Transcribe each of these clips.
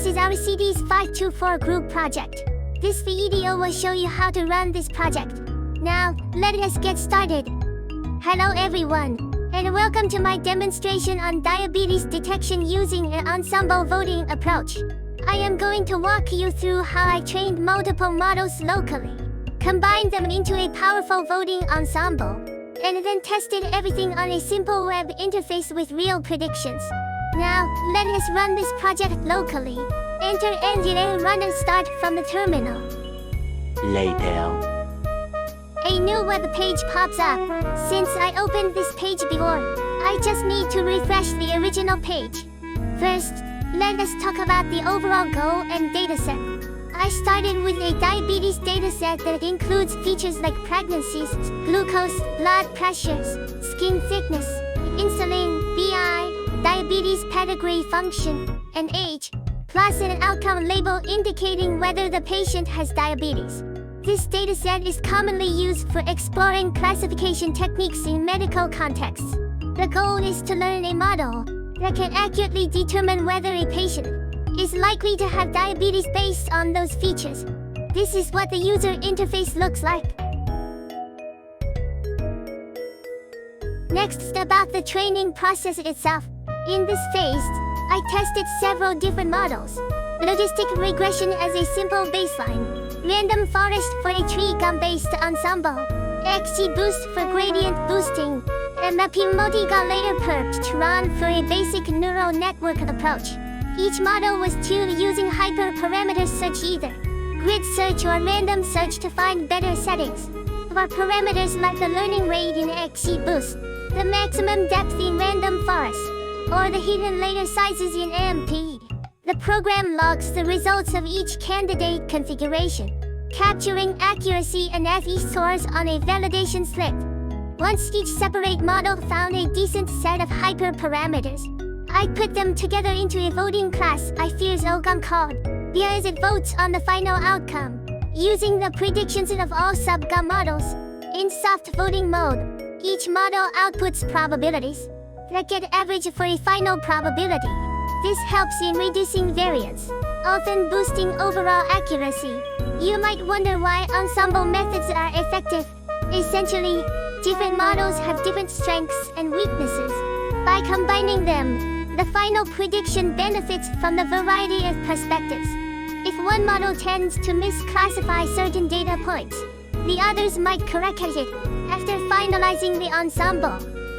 This is our CDs524 group project. This video will show you how to run this project. Now, let us get started. Hello everyone, and welcome to my demonstration on diabetes detection using an ensemble voting approach. I am going to walk you through how I trained multiple models locally, combined them into a powerful voting ensemble, and then tested everything on a simple web interface with real predictions. Now, let us run this project locally. Enter NGA run and start from the terminal. Later. A new web page pops up. Since I opened this page before, I just need to refresh the original page. First, let us talk about the overall goal and dataset. I started with a diabetes dataset that includes features like pregnancies, glucose, blood pressures, skin thickness, insulin, BI, diabetes pedigree function, and age, plus an outcome label indicating whether the patient has diabetes. This dataset is commonly used for exploring classification techniques in medical contexts. The goal is to learn a model that can accurately determine whether a patient is likely to have diabetes based on those features. This is what the user interface looks like. Next, about the training process itself. In this phase, I tested several different models. Logistic regression as a simple baseline, random forest for a tree-gum-based ensemble, XGBoost for gradient boosting, and mapping multi-layer perp to run for a basic neural network approach. Each model was tuned using hyperparameter search, either grid search or random search, to find better settings for parameters like the learning rate in XGBoost, the maximum depth in random forest, or the hidden layer sizes in MP. The program logs the results of each candidate configuration, capturing accuracy and FE scores on a validation slip. Once each separate model found a decent set of hyperparameters, I put them together into a voting class I fears OGAM called, as it votes on the final outcome, using the predictions of all sub-GAM models. In soft voting mode, each model outputs probabilities that get averaged for a final probability. This helps in reducing variance, often boosting overall accuracy. You might wonder why ensemble methods are effective. Essentially, different models have different strengths and weaknesses. By combining them, the final prediction benefits from the variety of perspectives. If one model tends to misclassify certain data points, the others might correct it. After finalizing the ensemble,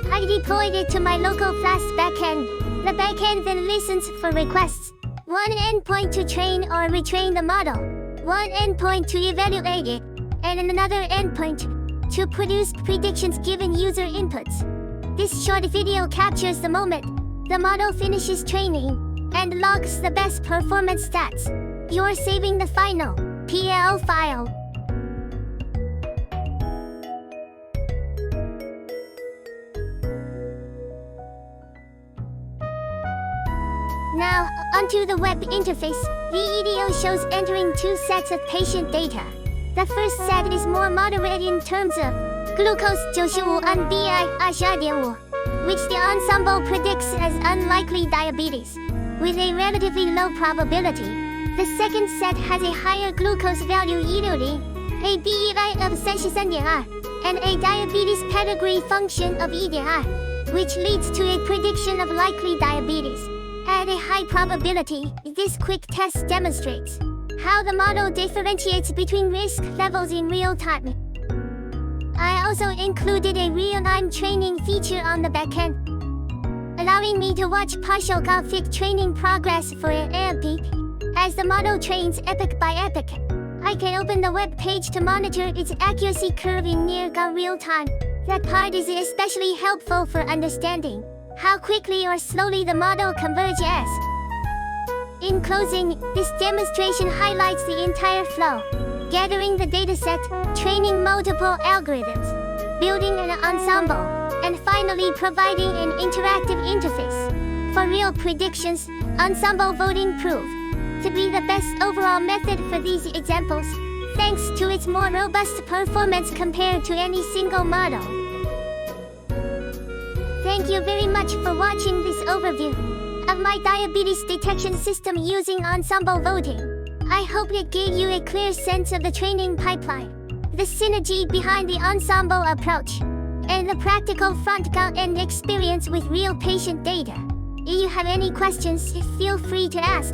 I deployed it to my local Flask backend. The backend then listens for requests. One endpoint to train or retrain the model, one endpoint to evaluate it, and another endpoint to produce predictions given user inputs. This short video captures the moment the model finishes training and logs the best performance stats. You're saving the final PL file. Now, onto the web interface. The video shows entering two sets of patient data. The first set is more moderate in terms of glucose 95 and BI 22.5, which the ensemble predicts as unlikely diabetes, with a relatively low probability. The second set has a higher glucose value, either a BI of 33.2 and a diabetes pedigree function of 1.2, which leads to a prediction of likely diabetes. At a high probability, this quick test demonstrates how the model differentiates between risk levels in real time. I also included a real-time training feature on the backend, allowing me to watch partial graphic training progress for an MP. As the model trains epoch by epoch, I can open the web page to monitor its accuracy curve in near real time. That part is especially helpful for understanding how quickly or slowly the model converges. In closing, this demonstration highlights the entire flow: gathering the dataset, training multiple algorithms, building an ensemble, and finally providing an interactive interface. For real predictions, ensemble voting proved to be the best overall method for these examples, thanks to its more robust performance compared to any single model. Thank you very much for watching this overview. of my diabetes detection system using ensemble voting. I hope it gave you a clear sense of the training pipeline, the synergy behind the ensemble approach, and the practical front-end experience with real patient data. If you have any questions, feel free to ask.